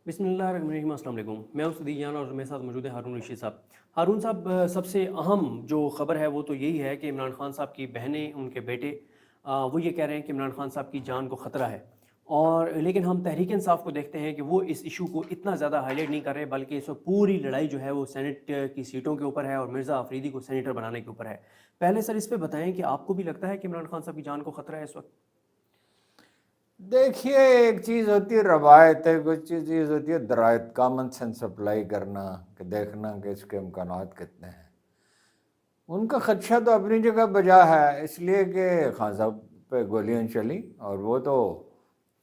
بسم اللہ الرحمن الرحیم۔ السلام علیکم، میں ہوں صدیق جان اور میرے ساتھ موجود ہے ہارون رشید صاحب۔ ہارون صاحب، سب سے اہم جو خبر ہے وہ تو یہی ہے کہ عمران خان صاحب کی بہنیں، ان کے بیٹے وہ یہ کہہ رہے ہیں کہ عمران خان صاحب کی جان کو خطرہ ہے، اور لیکن ہم تحریک انصاف کو دیکھتے ہیں کہ وہ اس ایشو کو اتنا زیادہ ہائی لائٹ نہیں کر رہے، بلکہ اس وقت پوری لڑائی جو ہے وہ سینٹ کی سیٹوں کے اوپر ہے اور مرزا آفریدی کو سینیٹر بنانے کے اوپر ہے۔ پہلے سر اس پہ بتائیں کہ آپ کو بھی لگتا ہے کہ عمران خان صاحب کی جان کو خطرہ ہے اس وقت؟ دیکھیے، ایک چیز ہوتی ہے روایت ہے، کچھ چیز ہوتی ہے درایت، کامن سینس اپلائی کرنا، کہ دیکھنا کہ اس کے امکانات کتنے ہیں۔ ان کا خدشہ تو اپنی جگہ بجا ہے، اس لیے کہ خان صاحب پہ گولیاں چلیں اور وہ تو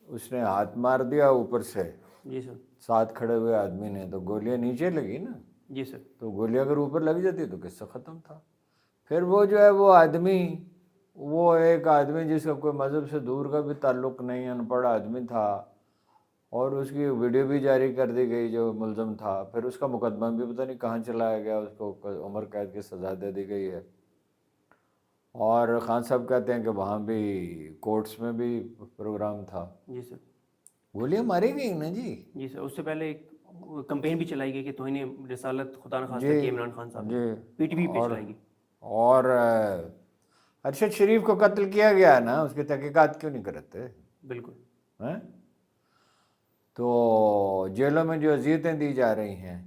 اس نے ہاتھ مار دیا اوپر سے، جی سر۔ ساتھ کھڑے ہوئے آدمی نے، تو گولیاں نیچے لگی نا، جی سر۔ تو گولی اگر اوپر لگ جاتی تو قصہ ختم تھا۔ پھر وہ جو ہے وہ آدمی، وہ ایک آدمی جس کا کوئی مذہب سے دور کا بھی تعلق نہیں، ان پڑھ آدمی تھا، اور اس کی ویڈیو بھی جاری کر دی گئی جو ملزم تھا، پھر اس کا مقدمہ بھی پتہ نہیں کہاں چلایا گیا، اس کو عمر قید کی سزا دے دی گئی ہے۔ اور خان صاحب کہتے ہیں کہ وہاں بھی کورٹس میں بھی پروگرام تھا۔ جی سر۔ گولیاں ماری گئی نا جی۔ جی سر، اس سے پہلے ایک کمپین بھی چلائی گئی کہ توہین رسالت خدا نخواستہ جی کی عمران خان صاحب نے، جی۔ پی ٹی وی پہ اور چلائی گئی۔ اور ارشد شریف کو قتل کیا گیا نا، اس کی تحقیقات کیوں نہیں کرتے بالکل۔ ہیں؟ تو جیلوں میں جو اذیتیں دی جا رہی ہیں،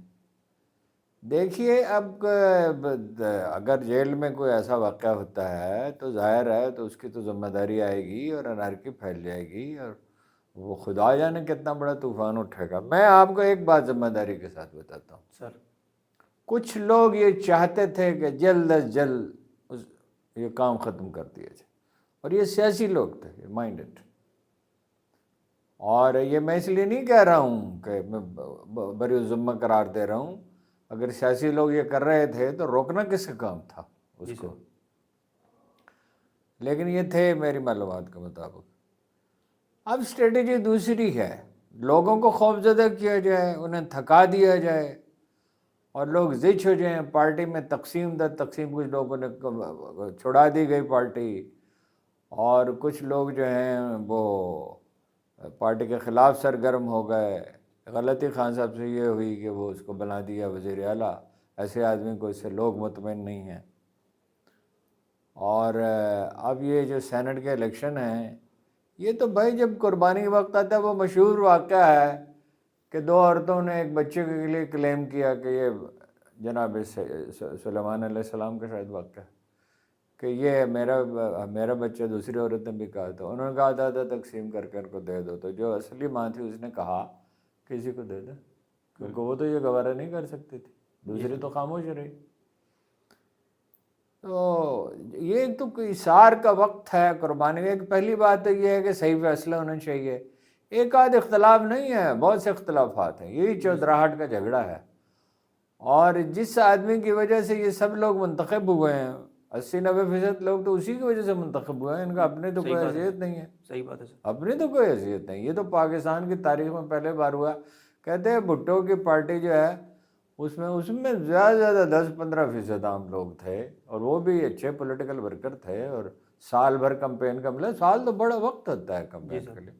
دیکھیے اب اگر جیل میں کوئی ایسا واقعہ ہوتا ہے تو ظاہر ہے تو اس کی تو ذمہ داری آئے گی اور انارکی پھیل جائے گی، اور وہ خدا جانے کتنا بڑا طوفان اٹھے گا۔ میں آپ کو ایک بات ذمہ داری کے ساتھ بتاتا ہوں، سر۔ کچھ لوگ یہ چاہتے تھے کہ جلد از جلد یہ کام ختم کر دیا جائے، اور یہ سیاسی لوگ تھے، مائنڈڈ۔ اور یہ میں اس لیے نہیں کہہ رہا ہوں کہ میں بری الذمہ قرار دے رہا ہوں، اگر سیاسی لوگ یہ کر رہے تھے تو روکنا کس کا کام تھا اس جی کو؟ سر۔ لیکن یہ تھے میری معلومات کے مطابق۔ اب اسٹریٹجی دوسری ہے، لوگوں کو خوفزدہ کیا جائے، انہیں تھکا دیا جائے، اور لوگ زچ ہو جائیں، پارٹی میں تقسیم در تقسیم، کچھ لوگوں نے چھڑا دی گئی پارٹی، اور کچھ لوگ جو ہیں وہ پارٹی کے خلاف سرگرم ہو گئے۔ غلطی خان صاحب سے یہ ہوئی کہ وہ اس کو بنا دیا وزیر اعلیٰ، ایسے آدمی کو اس سے لوگ مطمئن نہیں ہیں۔ اور اب یہ جو سینٹ کے الیکشن ہیں، یہ تو بھائی جب قربانی کا وقت آتا ہے، وہ مشہور واقعہ ہے کہ دو عورتوں نے ایک بچے کے لیے کلیم کیا کہ یہ جناب سلیمان علیہ السلام کا شاید واقعہ ہے کہ یہ میرا بچہ، دوسری عورت نے بھی کہا تھا، انہوں نے کہا تھا تقسیم کر کے ان کو دے دو، تو جو اصلی ماں تھی اس نے کہا کسی کو دے دے، کیونکہ وہ تو یہ گوارہ نہیں کر سکتی تھی، دوسری تو خاموش رہی۔ تو یہ تو اثار کا وقت ہے، قربانی کا۔ ایک پہلی بات تو یہ ہے کہ صحیح فیصلہ ہونا چاہیے، ایک آدھ اختلاف نہیں ہے، بہت سے اختلافات ہیں، یہی چودراہٹ کا جھگڑا ہے۔ اور جس آدمی کی وجہ سے یہ سب لوگ منتخب ہوئے ہیں، 80-90% لوگ تو اسی کی وجہ سے منتخب ہوئے ہیں، ان کا اپنے تو کوئی حیثیت نہیں ہے، صحیح بات ہے سر۔ اپنی تو کوئی حیثیت نہیں۔ یہ تو پاکستان کی تاریخ میں پہلے بار ہوا۔ کہتے ہیں بھٹو کی پارٹی جو ہے اس میں زیادہ سے زیادہ 10-15% عام لوگ تھے، اور وہ بھی اچھے پولیٹیکل ورکر تھے، اور سال بھر کمپین کا ملا، سال تو بڑا وقت ہوتا ہے جی کمپین سر۔ کے لیے۔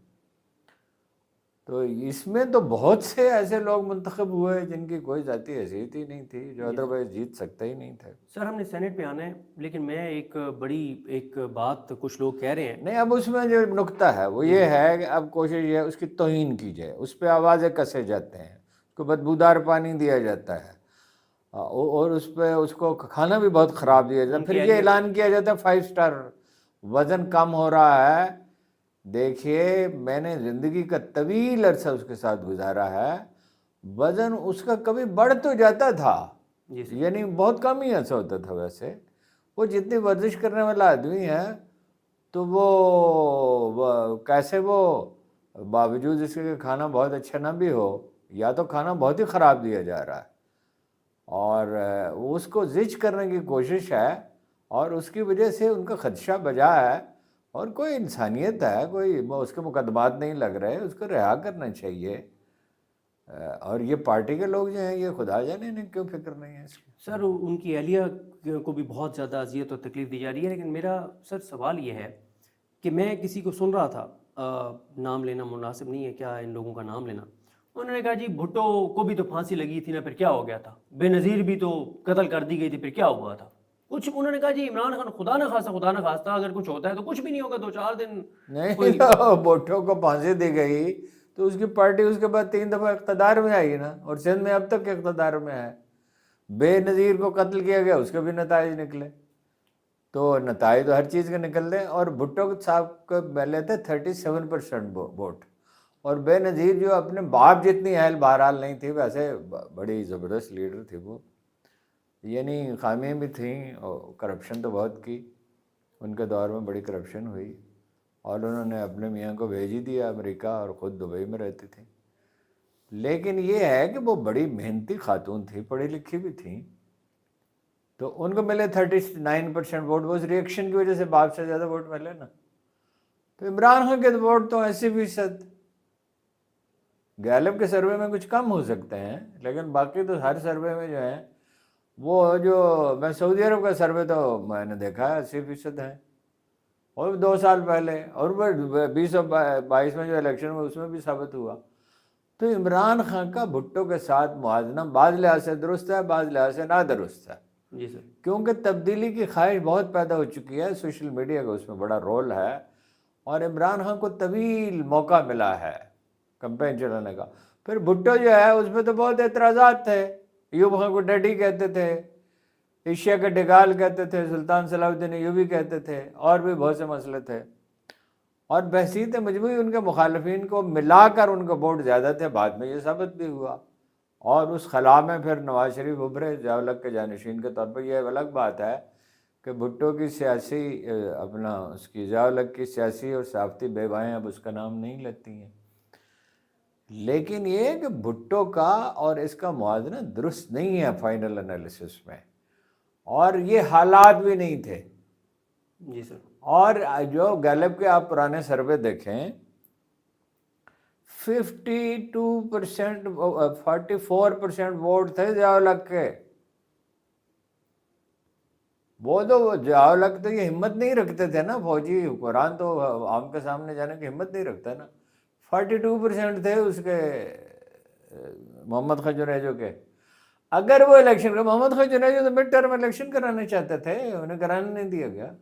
تو اس میں تو بہت سے ایسے لوگ منتخب ہوئے جن کی کوئی ذاتی حیثیت ہی نہیں تھی، جو ادروائز جیت سکتے ہی نہیں تھے۔ سر ہم نے سینٹ پہ آنا ہے، لیکن میں ایک بات کچھ لوگ کہہ رہے ہیں۔ نہیں، اب اس میں جو نکتہ ہے وہ یہ ہے کہ اب کوشش یہ ہے اس کی توہین کی جائے، اس پہ آوازیں کسے جاتے ہیں، اس کو بدبودار پانی دیا جاتا ہے، اور اس پہ اس کو کھانا بھی بہت خراب دیا جاتا ہے، پھر یہ اعلان کیا جاتا ہے 5 اسٹار، وزن کم ہو رہا ہے۔ دیکھیے، میں نے زندگی کا طویل عرصہ اس کے ساتھ گزارا ہے، وزن اس کا کبھی بڑھ تو جاتا تھا، یعنی بہت کم ہی عرصہ ہوتا تھا۔ ویسے وہ جتنی ورزش کرنے والا آدمی ہے تو وہ کیسے، وہ باوجود اس کے کہ کھانا بہت اچھا نہ بھی ہو، یا تو کھانا بہت ہی خراب دیا جا رہا ہے، اور اس کو زچ کرنے کی کوشش ہے، اور اس کی وجہ سے ان کا خدشہ بجا ہے، اور کوئی انسانیت ہے، کوئی اس کے مقدمات نہیں لگ رہے، اس کو رہا کرنا چاہیے۔ اور یہ پارٹی کے لوگ جو ہیں یہ خدا جانے انہیں کیوں فکر نہیں ہے اس کی۔ سر ان کی اہلیہ کو بھی بہت زیادہ اذیت اور تکلیف دی جا رہی ہے، لیکن میرا سر سوال یہ ہے کہ میں کسی کو سن رہا تھا، نام لینا مناسب نہیں ہے کیا ان لوگوں کا نام لینا، انہوں نے کہا جی بھٹو کو بھی تو پھانسی لگی تھی نا، پھر کیا ہو گیا تھا، بے نظیر بھی تو قتل کر دی گئی تھی، پھر کیا ہوا تھا کچھ. انہوں نے کہا جی عمران خان خدا نہ خواستہ اگر کچھ ہوتا ہے تو کچھ بھی نہیں ہوگا، 2-4 دن نہیں کوئی. تو بھٹو کو پھانسی دی گئی تو اس کی پارٹی اس کے بعد 3 دفعہ اقتدار میں آئی نا، اور سندھ میں اب تک اقتدار میں ہے. بے نظیر کو قتل کیا گیا، اس کے بھی نتائج نکلے. تو نتائج تو ہر چیز کے نکلتے ہیں. اور بھٹو صاحب کو ملے تھے 37% ووٹ، اور بے نظیر جو اپنے باپ جتنی اہل بہرحال نہیں تھی، ویسے بڑی زبردست لیڈر تھی وہ. یعنی خامیاں بھی تھیں اور کرپشن تو بہت کی، ان کے دور میں بڑی کرپشن ہوئی، اور انہوں نے اپنے میاں کو بھیج ہی دیا امریکہ، اور خود دبئی میں رہتی تھیں. لیکن یہ ہے کہ وہ بڑی محنتی خاتون تھی، پڑھی لکھی بھی تھیں، تو ان کو ملے 39% ووٹ. وہ اس ریئیکشن کی وجہ سے باپ سے زیادہ ووٹ ملے نا. تو عمران خان کے ووٹ تو 80%. گیلپ کے سروے میں کچھ کم ہو سکتے ہیں، لیکن باقی تو ہر سروے میں جو ہے وہ جو میں سعودی عرب کا سروے تو میں نے دیکھا ہے 80% ہے، اور 2 سال پہلے، اور 2022 میں جو الیکشن ہوا اس میں بھی ثابت ہوا. تو عمران خان کا بھٹو کے ساتھ موازنہ بعض لحاظ سے درست ہے، بعض لحاظ سے نادرست ہے. جی سر. کیونکہ تبدیلی کی خواہش بہت پیدا ہو چکی ہے، سوشل میڈیا کا اس میں بڑا رول ہے، اور عمران خان کو طویل موقع ملا ہے کمپین چلانے کا. پھر بھٹو جو ہے اس پہ تو بہت اعتراضات تھے. ایوب خان کو ڈیڈی کہتے تھے، ایشیا کے ڈگال کہتے تھے، سلطان صلاح الدین ایوبی کہتے تھے، اور بھی بہت سے مسئلے تھے. اور بحثیت مجموعی ان کے مخالفین کو ملا کر ان کا ووٹ زیادہ تھے، بعد میں یہ ثابت بھی ہوا. اور اس خلا میں پھر نواز شریف ابھرے ضیاء الحق کے جانشین کے طور پر. یہ الگ بات ہے کہ بھٹو کی سیاسی اس کی ضیاء الحق کی سیاسی اور صحافتی بیوائیں اب اس کا نام نہیں لیتی ہیں. لیکن یہ کہ بھٹو کا اور اس کا موازنہ درست نہیں ہے فائنل انالیسس میں، اور یہ حالات بھی نہیں تھے. جی سر. اور جو گیلپ کے آپ پرانے سروے دیکھیں، 52% 44% ووٹ تھے ضیاء الحق کے. وہ تو ضیاء الحق تو یہ ہمت نہیں رکھتے تھے نا، فوجی حکمران تو عوام کے سامنے جانے کی ہمت نہیں رکھتا نا. 42% تھے اس کے محمد خان جنیجو کے. اگر وہ الیکشن کا محمد خان جنیجو تو مڈ ٹرم الیکشن کرانا چاہتے تھے، انہیں کرانے نہیں دیا گیا.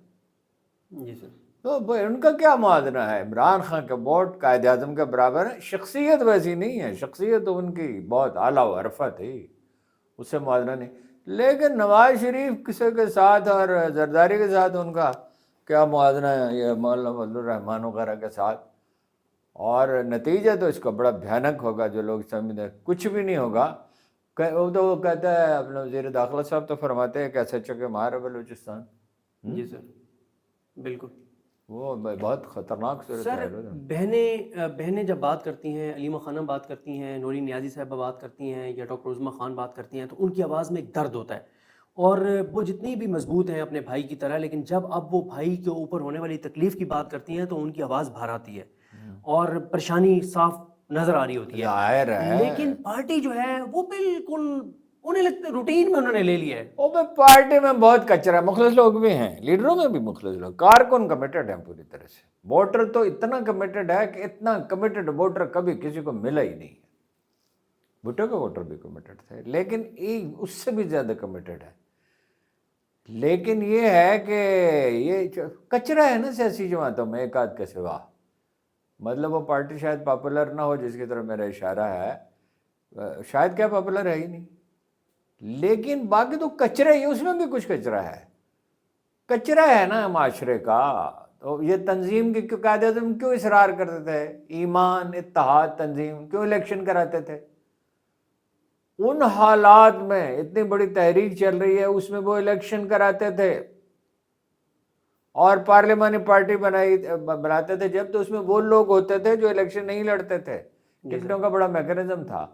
جی سر. تو ان کا کیا موازنہ ہے؟ عمران خان کا ووٹ قائد اعظم کے برابر ہے. شخصیت ویسی نہیں ہے، شخصیت تو ان کی بہت اعلیٰ و عرفہ تھی، اس سے موازنہ نہیں. لیکن نواز شریف کسی کے ساتھ اور زرداری کے ساتھ ان کا کیا موازنہ ہے، یہ مولانا فضل الرحمان وغیرہ کے ساتھ. اور نتیجہ تو اس کا بڑا بھیانک ہوگا، جو لوگ سمجھتے کچھ بھی نہیں ہوگا. وہ تو وہ کہتا ہے اپنے وزیر داخلہ صاحب تو فرماتے ہیں کیسے چکے مار ہے بلوچستان. جی سر بالکل. وہ بہت خطرناک صورت سر ہے. بہنیں جب بات کرتی ہیں، علیمہ خانم بات کرتی ہیں، نورین نیازی صاحبہ بات کرتی ہیں، یا ڈاکٹر عظمیٰ خان بات کرتی ہیں، تو ان کی آواز میں ایک درد ہوتا ہے، اور وہ جتنی بھی مضبوط ہیں اپنے بھائی کی طرح، لیکن جب اب وہ بھائی کے اوپر ہونے والی تکلیف کی بات کرتی ہیں تو ان کی آواز بھر آتی ہے اور پریشانی صاف نظر آ رہی ہوتی ہے. ظاہر ہے. لیکن پارٹی جو ہے وہ بالکل انہیں لگتا ہے روٹین میں انہوں نے لے لیا ہے. وہ پارٹی میں بہت کچرا، مخلص لوگ بھی ہیں، لیڈروں میں بھی مخلص لوگ، کارکن کمیٹڈ ہیں پوری طرح سے. ووٹر تو اتنا کمیٹڈ ہے کہ اتنا کمیٹڈ ووٹر کبھی کسی کو ملا ہی نہیں ہے. بھٹو کے ووٹر بھی کمیٹڈ تھے، لیکن اس سے بھی زیادہ کمیٹڈ ہے. لیکن یہ ہے کہ یہ کچرا ہے نا سیاسی جماعتوں میں ایک آدھ کے سوا. مطلب وہ پارٹی شاید پاپولر نہ ہو، جس کی طرف میرا اشارہ ہے، شاید کیا پاپولر ہے ہی نہیں، لیکن باقی تو کچرا ہی، اس میں بھی کچھ کچرا ہے. کچرا ہے نا معاشرے کا. تو یہ تنظیم کی قائد اعظم کیوں اصرار کرتے تھے؟ ایمان، اتحاد، تنظیم کیوں الیکشن کراتے تھے؟ ان حالات میں اتنی بڑی تحریک چل رہی ہے، اس میں وہ الیکشن کراتے تھے اور پارلیمانی پارٹی بناتے تھے جب، تو اس میں وہ لوگ ہوتے تھے جو الیکشن نہیں لڑتے تھے. ٹکٹوں کا بڑا میکانزم تھا.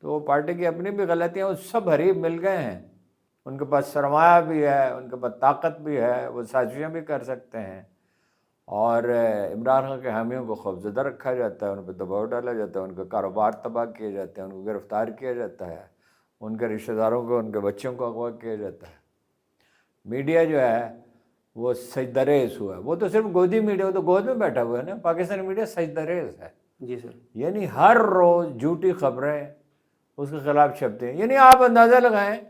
تو وہ پارٹی کی اپنی بھی غلطیاں، وہ سب حریف مل گئے ہیں. ان کے پاس سرمایہ بھی ہے، ان کے پاس طاقت بھی ہے، وہ سازشیں بھی کر سکتے ہیں. اور عمران خان کے حامیوں کو خوفزدہ رکھا جاتا ہے، ان پہ دباؤ ڈالا جاتا ہے، ان کا کاروبار تباہ کیے جاتے ہیں، ان کو گرفتار کیا جاتا ہے، ان کے رشتہ داروں کو، ان کے بچوں کو اغوا کیا جاتا ہے. میڈیا جو ہے وہ سجدہ ریز ہوا ہے. وہ تو صرف گودی میڈیا، وہ تو گود میں بیٹھا ہوا ہے نا. پاکستانی میڈیا سجدہ ریز ہے. جی سر یعنی ہر روز جھوٹی خبریں اس کے خلاف چھپتے ہیں. یعنی آپ اندازہ لگائیں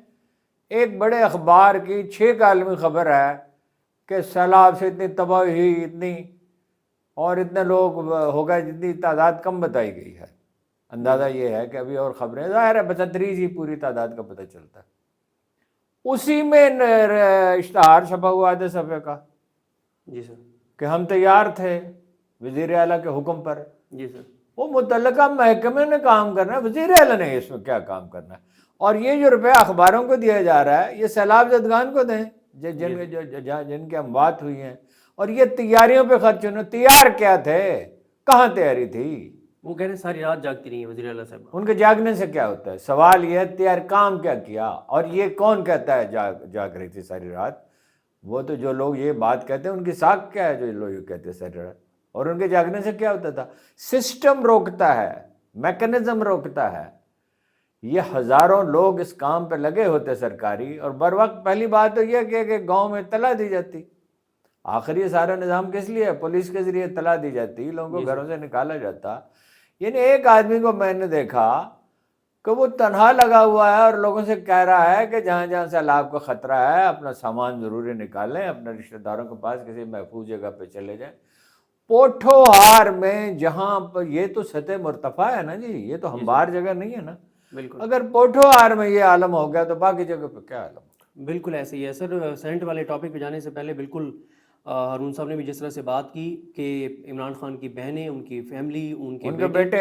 ایک بڑے اخبار کی 6 کالمی خبر ہے کہ سیلاب سے اتنی تباہی ہوئی، اتنی اور اتنے لوگ ہو گئے، جتنی تعداد کم بتائی گئی ہے. اندازہ یہ ہے کہ ابھی اور خبریں ظاہر ہے بتدریج ہی پوری تعداد کا پتہ چلتا ہے. اسی میں اشتہار چھپا ہوا آدھے صفحے کا جی سر کہ ہم تیار تھے وزیر اعلیٰ کے حکم پر. جی سر وہ متعلقہ محکمے نے کام کرنا ہے، وزیر اعلیٰ نے اس میں کیا کام کرنا ہے. اور یہ جو روپیہ اخباروں کو دیا جا رہا ہے یہ سیلاب زدگان کو دیں جن کی اموات ہوئی ہیں. اور یہ تیاریوں پہ خرچ ہونا. تیار کیا تھے؟ کہاں تیاری تھی؟ وہ کہہ رہے ہیں ساری رات جاگتی رہی ہیں وزیر اعلیٰ صاحب. ان کے جاگنے سے کیا ہوتا ہے؟ سوال یہ ہے تیار کام کیا کیا. اور یہ کون کہتا ہے جاگ رہی تھی ساری رات؟ وہ تو جو لوگ یہ بات کہتے ہیں ان کی ساکھ کیا ہے جو لوگ یہ کہتے ہیں ساری رات؟ اور ان کے جاگنے سے کیا ہوتا تھا؟ سسٹم روکتا ہے، میکنزم روکتا ہے. یہ ہزاروں لوگ اس کام پہ لگے ہوتے سرکاری، اور بر وقت پہلی بات تو یہ کہ گاؤں میں اطلاع دی جاتی. آخر یہ سارا نظام کس لیے ہے؟ پولیس کے ذریعے اطلاع دی جاتی، لوگوں کو گھروں سے نکالا جاتا. یعنی ایک آدمی کو میں نے دیکھا کہ وہ تنہا لگا ہوا ہے اور لوگوں سے کہہ رہا ہے کہ جہاں جہاں سیلاب کا خطرہ ہے اپنا سامان ضروری نکالیں، اپنے رشتہ داروں کے پاس کسی محفوظ جگہ پہ چلے جائیں. پوٹھوہار میں جہاں پر یہ تو سطح مرتفع ہے نا جی، یہ تو ہموار جگہ نہیں ہے نا. بالکل اگر پوٹھوہار میں یہ عالم ہو گیا تو باقی جگہ پہ کیا عالم ہوگا؟ بالکل ایسے ہی ہے سر. سینٹ والے ٹاپک پہ جانے سے پہلے بالکل ہارون صاحب نے بھی جس طرح سے بات کی کہ عمران خان کی بہنیں، ان کی فیملی، ان کے بیٹے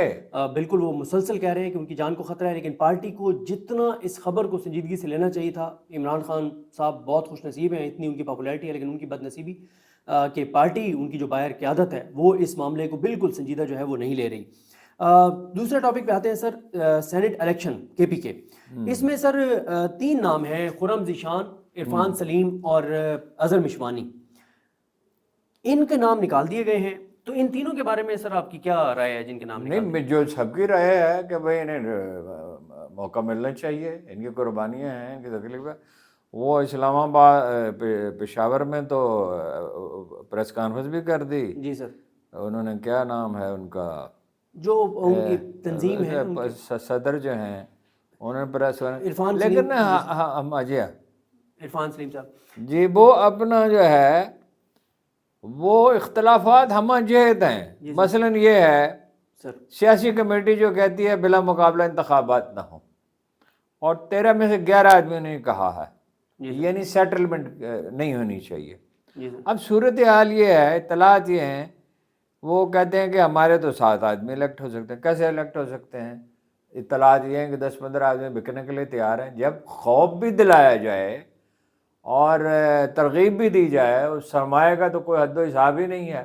بالکل وہ مسلسل کہہ رہے ہیں کہ ان کی جان کو خطرہ ہے. لیکن پارٹی کو جتنا اس خبر کو سنجیدگی سے لینا چاہیے تھا، عمران خان صاحب بہت خوش نصیب ہیں، اتنی ان کی پاپولیرٹی ہے، لیکن ان کی بد نصیبی کہ پارٹی ان کی جو باہر قیادت ہے وہ اس معاملے کو بالکل سنجیدہ جو ہے وہ نہیں لے رہی. دوسرے ٹاپک پہ آتے ہیں سر، سینٹ الیکشن کے پی کے. اس میں سر 3 نام ہیں، خرم ذیشان، عرفان سلیم اور اظہر مشوانی. ان کے نام نکال دیے گئے ہیں، تو ان تینوں کے بارے میں سر آپ کی کیا رائے ہے جن کے نام نکال نہیں، جو سب کی رائے ہے کہ بھائی انہیں موقع ملنا چاہیے، ان کی قربانیاں ہیں، ان کی تکلیف ہے. وہ اسلام آباد پشاور میں تو پریس کانفرنس بھی کر دی. جی سر انہوں نے کیا نام ہے ان کا، جو ان کی تنظیم ہے صدر جو ہیں انہوں نے پریس عرفان لیکن سلیم. جی عرفان سلیم صاحب جی وہ اپنا جو ہے وہ اختلافات ہمہ جہت ہیں. مثلاً یہ ہے سر سیاسی کمیٹی جو کہتی ہے بلا مقابلہ انتخابات نہ ہوں، اور 13 میں سے 11 آدمیوں نے کہا ہے یعنی سیٹلمنٹ نہیں ہونی چاہیے. اب صورتحال یہ ہے، اطلاعات یہ ہیں، وہ کہتے ہیں کہ ہمارے تو 7 آدمی الیکٹ ہو سکتے ہیں. کیسے الیکٹ ہو سکتے ہیں؟ اطلاعات یہ ہیں کہ 10-15 آدمی بکنے کے لیے تیار ہیں. جب خوف بھی دلایا جائے اور ترغیب بھی دی جائے، اس سرمایہ کا تو کوئی حد و حساب ہی نہیں ہے.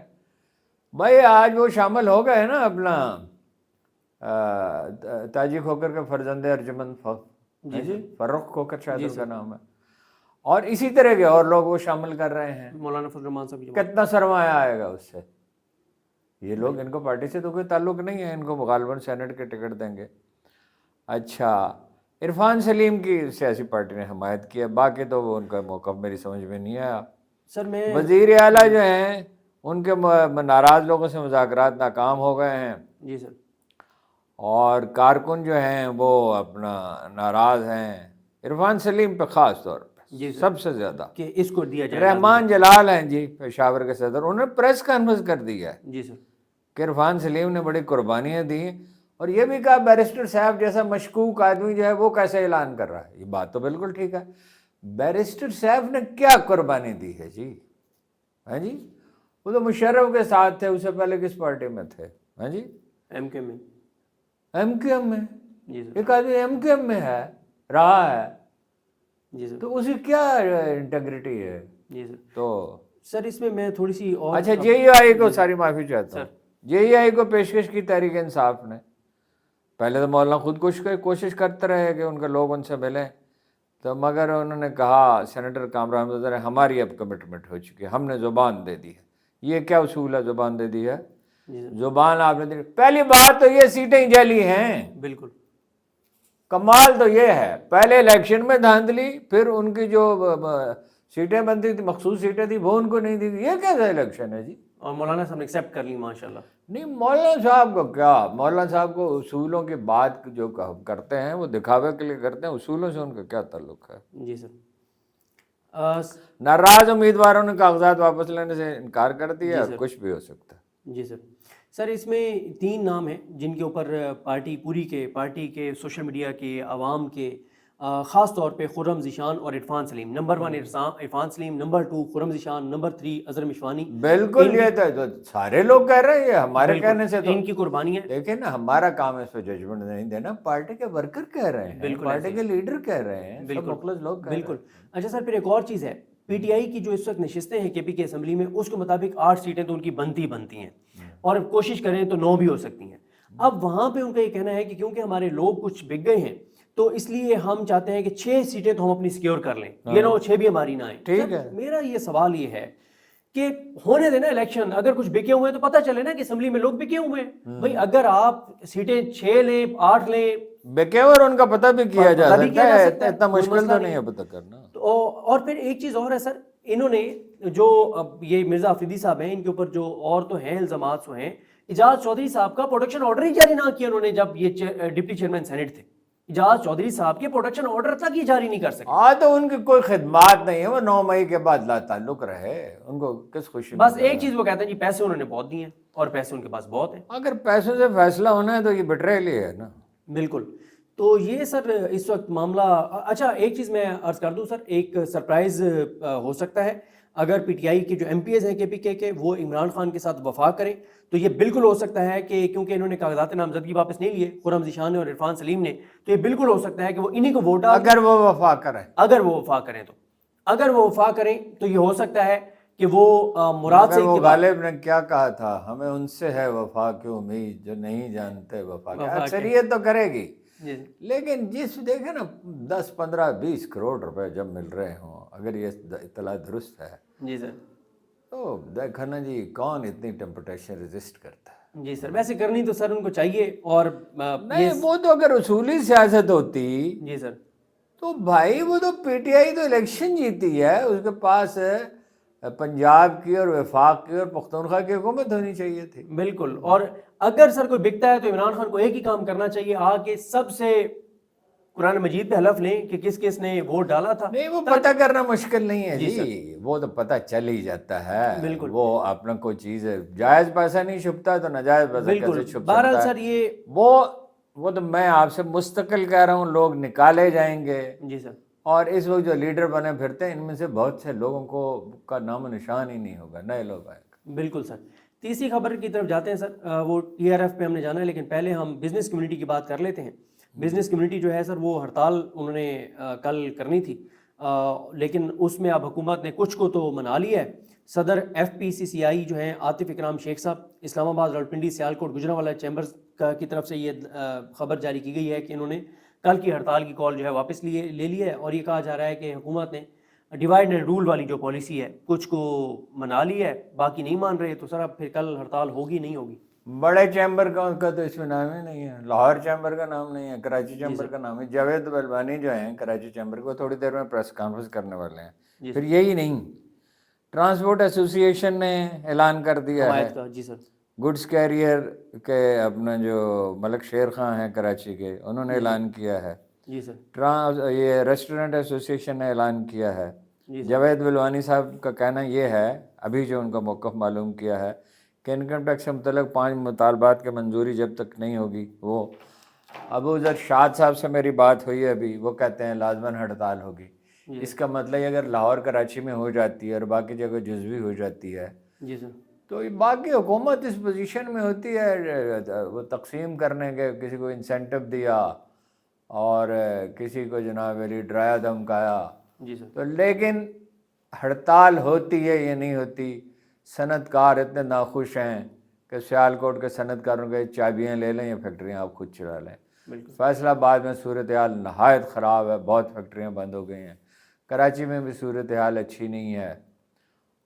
بھائی آج وہ شامل ہو گئے نا اپنا تاجی کھوکر کے فرزند ارجمند فروخ کھوکر شاید ان کا نام ہے، اور اسی طرح کے اور لوگ وہ شامل کر رہے ہیں. مولانا فضل الرحمان صاحب کتنا سرمایہ آئے گا اس سے؟ یہ لوگ، ان کو پارٹی سے تو کوئی تعلق نہیں ہے، ان کو غالباً سینٹ کے ٹکٹ دیں گے. اچھا، عرفان سلیم کی سیاسی پارٹی نے حمایت کی ہے، باقی تو وہ ان کا موقف میری سمجھ میں نہیں آیا. سر میں وزیر اعلیٰ جو ہیں ان کے ناراض لوگوں سے مذاکرات ناکام ہو گئے ہیں. جی سر. اور کارکن جو ہیں وہ اپنا ناراض ہیں عرفان سلیم پہ خاص طور پہ سب سے زیادہ کہ اس کو دیا جائے. رحمان جلال ہیں جی پشاور کے صدر، انہوں نے پریس کانفرنس کر دی ہے جی سر کہ عرفان سلیم نے بڑی قربانیاں دی، اور یہ بھی کہا بیرسٹر صاحب جیسا مشکوک آدمی جو ہے وہ کیسے اعلان کر رہا ہے. یہ بات تو بالکل ٹھیک ہے. بیرسٹر صاحب نے کیا قربانی دی ہے جی؟ ہاں جی، وہ تو مشرف کے ساتھ تھے، اس سے پہلے کس پارٹی میں تھے؟ ہاں جی، ایم کیو میں. ایم کیو ایم میں. جی سر. ایک آدمی ایم کیو ایم میں ہے، رہا ہے. جی سر. تو اسی کیا انٹیگریٹی ہے؟ جی سر. تو سر اس میں میں تھوڑی سی اور اچھا جے ای آئی کو ساری معافی چاہتا ہوں. جے ای آئی کو پیشکش کی تحریک انصاف نے. پہلے تو مولانا خود کوشش کرتے رہے کہ ان کے لوگ ان سے ملیں، تو مگر انہوں نے کہا سینیٹر کامران مظہر ہماری اب کمٹمنٹ ہو چکی ہے، ہم نے زبان دے دی ہے. یہ کیا اصول ہے زبان دے دی ہے؟ زبان آپ نے دی. پہلی بات تو یہ سیٹیں جعلی ہیں. بالکل. کمال تو یہ ہے، پہلے الیکشن میں دھاندلی، پھر ان کی جو سیٹیں بنتی تھی، مخصوص سیٹیں تھی، وہ ان کو نہیں دی. یہ کیسا الیکشن ہے جی؟ اور مولانا صاحب نے ایکسیپٹ کر لی ماشاءاللہ. نہیں مولانا صاحب کو کیا، مولانا صاحب کو اصولوں کی بات جو کرتے ہیں وہ دکھاوے کے لیے کرتے ہیں، اصولوں سے ان کا کیا تعلق ہے؟ جی سر. ناراض امیدواروں نے کاغذات واپس لینے سے انکار کر دیا، کچھ بھی ہو سکتا ہے. جی سر. سر اس میں 3 نام ہیں جن کے اوپر پارٹی کے سوشل میڈیا کے عوام کے خاص طور پہ خرم ذیشان اور عرفان سلیم. نمبر 1 عرفان سلیم، نمبر 2 خرم ذیشان، نمبر 3 اظہر مشوانی. بالکل یہ تو سارے لوگ کہہ رہے ہیں، یہ ہمارے کہنے سے تو ان کی قربانی ہے. دیکھیں نا، ہمارا کام ہے اس پہ ججمنٹ نہیں دینا، پارٹی کے ورکر کہہ رہے ہیں، پارٹی کے لیڈر کہہ رہے ہیں، سب مخلص لوگ کہہ رہے ہیں. بالکل. اچھا سر، پھر ایک اور چیز ہے، پی ٹی آئی کی جو اس وقت نشستیں ہیں کے پی کے اسمبلی میں، اس کے مطابق 8 سیٹیں تو ان کی بنتی ہیں اور کوشش کریں تو 9 بھی ہو سکتی ہیں. اب وہاں پہ ان کا یہ کہنا ہے کہ کیونکہ ہمارے لوگ کچھ بک گئے ہیں تو اس لیے ہم چاہتے ہیں کہ 6 سیٹیں تو ہم اپنی سیکیور کر لیں، یہ نہ وہ 6 بھی ہماری نہ آئیں. ٹھیک ہے. میرا یہ سوال یہ ہے کہ ہونے دینا الیکشن، اگر کچھ بکے ہوئے ہیں تو پتہ چلے نا کہ اسمبلی میں لوگ بکے ہوئے ہیں. بھائی اگر آپ سیٹیں 6 لیں 8 لیں، بکے اور ان کا پتہ بھی کیا جا سکتا ہے، اتنا مشکل تو نہیں ہے پتہ کرنا. اور پھر ایک چیز اور ہے سر، انہوں نے جو یہ مرزا آفریدی صاحب ہیں، ان کے اوپر جو اور تو ہیں الزامات ہیں، اعجاز چودھری صاحب کا پروٹیکشن آرڈر ہی جاری نہ کیا انہوں نے جب یہ ڈپٹی چیئرمین سینٹ تھے. اعجاز چودھری صاحب کے پروٹیکشن آرڈر تک یہ جاری نہیں کر سکے. تو ان کی کوئی خدمات نہیں ہے، وہ 9 مئی کے بعد لا تعلق رہے، ان کو کس خوشی. بس ایک چیز وہ کہتے ہیں جی پیسے انہوں نے بہت دیے ہیں اور پیسے ان کے پاس بہت ہیں. اگر پیسوں سے فیصلہ ہونا ہے تو یہ بٹریل ہی ہے نا. بالکل. تو یہ سر اس وقت معاملہ. اچھا ایک چیز میں عرض کر دوں سر، ایک سرپرائز ہو سکتا ہے اگر پی ٹی آئی کے جو ایم پی ایز ہیں کے پی کے وہ عمران خان کے ساتھ وفاق کریں تو یہ بالکل ہو سکتا ہے کہ کیونکہ انہوں نے کاغذات نامزدگی واپس نہیں لیے خرم ذیشان نے اور عرفان سلیم نے، تو یہ بالکل ہو سکتا ہے کہ وہ انہی کو ووٹ اگر وہ وفاق کریں اگر وہ وفاق کریں تو یہ ہو سکتا ہے کہ وہ مراد سے. وہ غالب نے کیا کہا تھا، ہمیں ان سے ہے وفا کی امید جو نہیں جانتے وفا کی. اکثریت تو کرے گی، لیکن جس دیکھیں نا 10 15 20 کروڑ روپے جب مل رہے ہوں، اگر یہ اطلاع درست ہے جی سر، تو دیکھا نا جی کون اتنی ٹیمپٹیشن ریزسٹ کرتا ہے. جی سر، ویسے کرنی تو سر ان کو چاہیے. اور نہیں وہ تو اگر اصولی سیاست ہوتی جی سر تو بھائی وہ تو پی ٹی آئی تو الیکشن جیتی ہے، اس کے پاس پنجاب کی اور وفاق کی اور پختونخوا کی حکومت ہونی چاہیے تھی. بالکل. اور اگر سر کوئی بکتا ہے تو عمران خان کو ایک ہی کام کرنا چاہیے، آ کے سب سے قرآن مجید پہ حلف لیں کہ کس کس نے ووٹ ڈالا تھا. نہیں وہ پتہ کرنا مشکل نہیں ہے جی، وہ تو پتہ چل ہی جاتا ہے. بالکل. وہ اپنا کوئی چیز ہے، جائز پیسہ نہیں چھپتا تو ناجائز پیسہ کیسے چھپ سکتا ہے. بہرحال سر یہ وہ تو میں آپ سے مستقل کہہ رہا ہوں، لوگ نکالے جائیں گے. جی سر. اور اس وقت جو لیڈر بنے پھرتے ہیں ان میں سے بہت سے لوگوں کو کا نام و نشان ہی نہیں ہوگا، نئے لوگ آئے گا. بالکل سر. تیسری خبر کی طرف جاتے ہیں سر، وہ ٹی آر ایف پہ ہم نے جانا ہے، لیکن پہلے ہم بزنس کمیونٹی کی بات کر لیتے ہیں. بزنس کمیونٹی جو ہے سر وہ ہڑتال انہوں نے کل کرنی تھی، لیکن اس میں اب حکومت نے کچھ کو تو منا لیا ہے. صدر ایف پی سی سی آئی جو ہیں عاطف اکرام شیخ صاحب، اسلام آباد، راولپنڈی، سیالکوٹ، گجرانوالہ چیمبرز کی طرف سے یہ خبر جاری کی گئی ہے کہ انہوں نے کل کی ہڑتال کی کال جو ہے واپس لے لی ہے. اور یہ کہا جا رہا ہے کہ حکومت نے ڈیوائڈ اینڈ رول والی جو پالیسی ہے کچھ کو منا لی ہے، باقی نہیں مان رہے. تو سر اب پھر کل ہڑتال ہوگی نہیں ہوگی؟ بڑے چیمبر کا تو اس میں نام ہی نہیں ہے، لاہور چیمبر کا نام نہیں ہے، کراچی چیمبر کا نام ہے. جاوید بلوانی جو ہیں کراچی چیمبر کو تھوڑی دیر میں پریس کانفرنس کرنے والے ہیں. پھر یہی نہیں، ٹرانسپورٹ ایسوسی ایشن نے اعلان کر دیا ہے. جی سر. گڈس کیریئر کے اپنا جو ملک شیر خان ہیں کراچی کے، انہوں نے اعلان کیا ہے. جی سر. یہ ریسٹورنٹ ایسوسی ایشن نے اعلان کیا ہے. جاوید بلوانی صاحب کا کہنا یہ ہے، ابھی جو ان کا موقف معلوم کیا ہے، کہ انکم ٹیکس سے متعلق 5 مطالبات کی منظوری جب تک نہیں ہوگی، وہ ابو ادھر شاد صاحب سے میری بات ہوئی ہے ابھی، وہ کہتے ہیں لازماً ہڑتال ہوگی. اس کا مطلب اگر لاہور کراچی میں ہو جاتی ہے اور باقی جگہ جزوی ہو جاتی ہے جی سر، تو باقی حکومت اس پوزیشن میں ہوتی ہے وہ تقسیم کرنے کے، کسی کو انسینٹو دیا اور کسی کو جناب علی ڈرایا دھمکایا. جی سر. تو لیکن ہڑتال ہوتی ہے یا نہیں ہوتی، صنعت کار اتنے ناخوش ہیں کہ سیالکوٹ کے صنعت کاروں کے چابیاں لے لیں یا فیکٹریاں آپ خود چلا لیں. فیصل آباد میں صورتحال نہایت خراب ہے، بہت فیکٹریاں بند ہو گئی ہیں. کراچی میں بھی صورتحال اچھی نہیں ہے.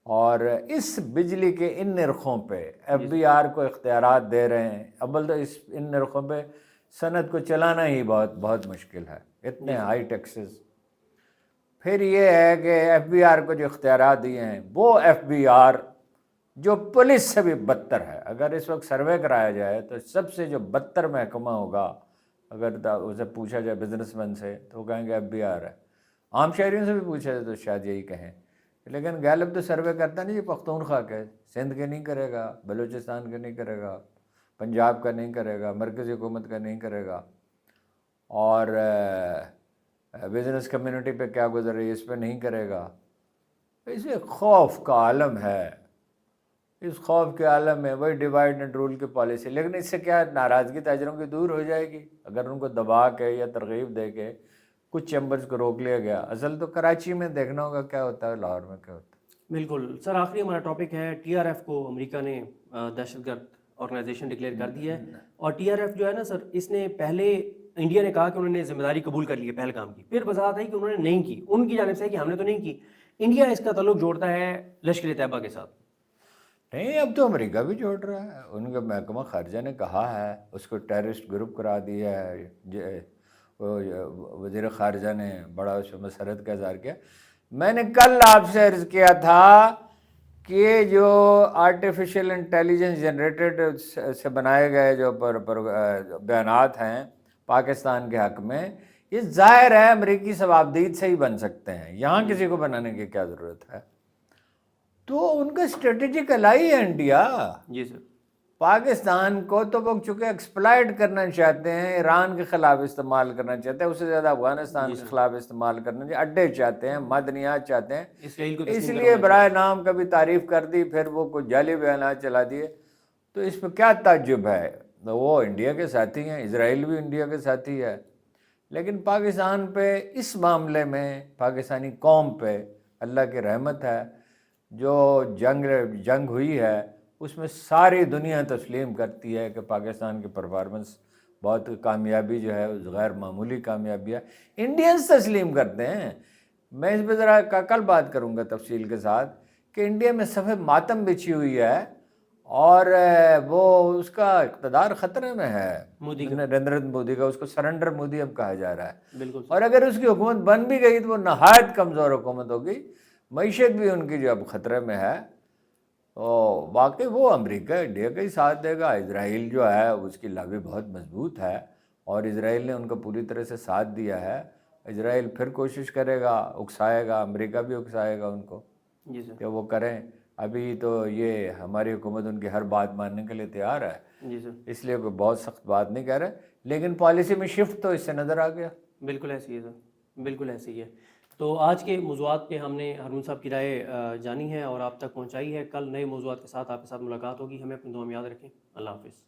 اور اس بجلی کے ان نرخوں پہ ایف بی آر کو اختیارات دے رہے ہیں. اول تو ان نرخوں پہ صنعت کو چلانا ہی بہت بہت مشکل ہے، اتنے ہائی ٹیکسز. پھر یہ ہے کہ ایف بی آر کو جو اختیارات دیے ہیں وہ ایف بی آر جو پولیس سے بھی بدتر ہے. اگر اس وقت سروے کرایا جائے تو سب سے جو بدتر محکمہ ہوگا، اگر اسے پوچھا جائے بزنس مین سے تو وہ کہیں گے FBR ہے. عام شہریوں سے بھی پوچھا جائے تو شاید یہی کہیں. لیکن غالب تو سروے کرتا نہیں، یہ پختونخوا کے، سندھ کے نہیں کرے گا، بلوچستان کے نہیں کرے گا، پنجاب کا نہیں کرے گا، مرکزی حکومت کا نہیں کرے گا. اور بزنس کمیونٹی پہ کیا گزر رہی ہے اس پہ نہیں کرے گا. اسے خوف کا عالم ہے. اس خوف کے عالم میں وہی ڈیوائڈ اینڈ رول کی پالیسی. لیکن اس سے کیا ناراضگی تاجروں کی دور ہو جائے گی اگر ان کو دبا کے یا ترغیب دے کے کچھ چیمبرز کو روک لیا گیا. اصل تو کراچی میں دیکھنا ہوگا کیا ہوتا ہے، لاہور میں کیا ہوتا ہے. بالکل سر، آخری ہمارا ٹاپک ہے TRF کو امریکہ نے دہشت گرد آرگنائزیشن ڈکلیئر کر دی ہے. اور TRF جو ہے نا سر، اس نے پہلے انڈیا نے کہا کہ انہوں نے ذمہ داری قبول کر لی ہے پہلگام کی، پھر وضاحت ہے کہ انہوں نے نہیں کی، ان کی جانب سے کہ ہم نے تو نہیں کی. انڈیا اس کا تعلق جوڑتا ہے لشکر طیبہ کے ساتھ. نہیں، اب تو امریکہ بھی جوڑ رہا ہے. ان کا محکمہ خارجہ نے کہا ہے، اس کو ٹیررسٹ گروپ قرار دیا ہے. وزیر خارجہ نے بڑا اس پہ مسرت کا اظہار کیا. میں نے کل آپ سے عرض کیا تھا کہ جو آرٹیفیشل انٹیلیجنس جنریٹڈ سے بنائے گئے جو بیانات ہیں پاکستان کے حق میں، یہ ظاہر ہے امریکی صوابدید سے ہی بن سکتے ہیں. یہاں کسی کو بنانے کی کیا ضرورت ہے؟ تو ان کا اسٹریٹجک الائی ہے انڈیا. جی سر. پاکستان کو تو وہ چونکہ ایکسپلائٹ کرنا چاہتے ہیں، ایران کے خلاف استعمال کرنا چاہتے ہیں، اس سے زیادہ افغانستان کے خلاف استعمال کرنا چاہتے ہیں، اڈے چاہتے ہیں، معدنیات چاہتے ہیں. اسرائیل کو اس لیے برائے نام کبھی تعریف کر دی، پھر وہ کچھ جعلی بیانات چلا دیے. تو اس پہ کیا تعجب ہے؟ وہ انڈیا کے ساتھی ہیں، اسرائیل بھی انڈیا کے ساتھی ہے. لیکن پاکستان پہ اس معاملے میں، پاکستانی قوم پہ اللہ کی رحمت ہے. جو جنگ ہوئی ہے اس میں ساری دنیا تسلیم کرتی ہے کہ پاکستان کی پرفارمنس بہت کامیابی جو ہے غیر معمولی کامیابی ہے. انڈینز تسلیم کرتے ہیں. میں اس پہ ذرا کل بات کروں گا تفصیل کے ساتھ کہ انڈیا میں صف ماتم بچھی ہوئی ہے اور وہ اس کا اقتدار خطرے میں ہے. نریندر مودی کا، اس کو سرنڈر مودی اب کہا جا رہا ہے. بالکل. اور اگر اس کی حکومت بن بھی گئی تو وہ نہایت کمزور حکومت ہوگی. معیشت بھی ان کی جو اب خطرے میں ہے. واقعی وہ امریکہ انڈیا کا ہی ساتھ دے گا. اسرائیل جو ہے اس کی لابی بہت مضبوط ہے اور اسرائیل نے ان کا پوری طرح سے ساتھ دیا ہے. اسرائیل پھر کوشش کرے گا، اکسائے گا، امریکہ بھی اکسائے گا ان کو جی سر کہ وہ کریں. ابھی تو یہ ہماری حکومت ان کی ہر بات ماننے کے لیے تیار ہے. جی سر. اس لیے کوئی بہت سخت بات نہیں کہہ رہے، لیکن پالیسی میں شفٹ تو اس سے نظر آ گیا. بالکل ایسی ہے سر، بالکل ایسی ہے. تو آج کے موضوعات پہ ہم نے ہارون صاحب کی رائے جانی ہے اور آپ تک پہنچائی ہے. کل نئے موضوعات کے ساتھ آپ کے ساتھ ملاقات ہوگی. ہمیں اپنی دعا میں یاد رکھیں. اللہ حافظ.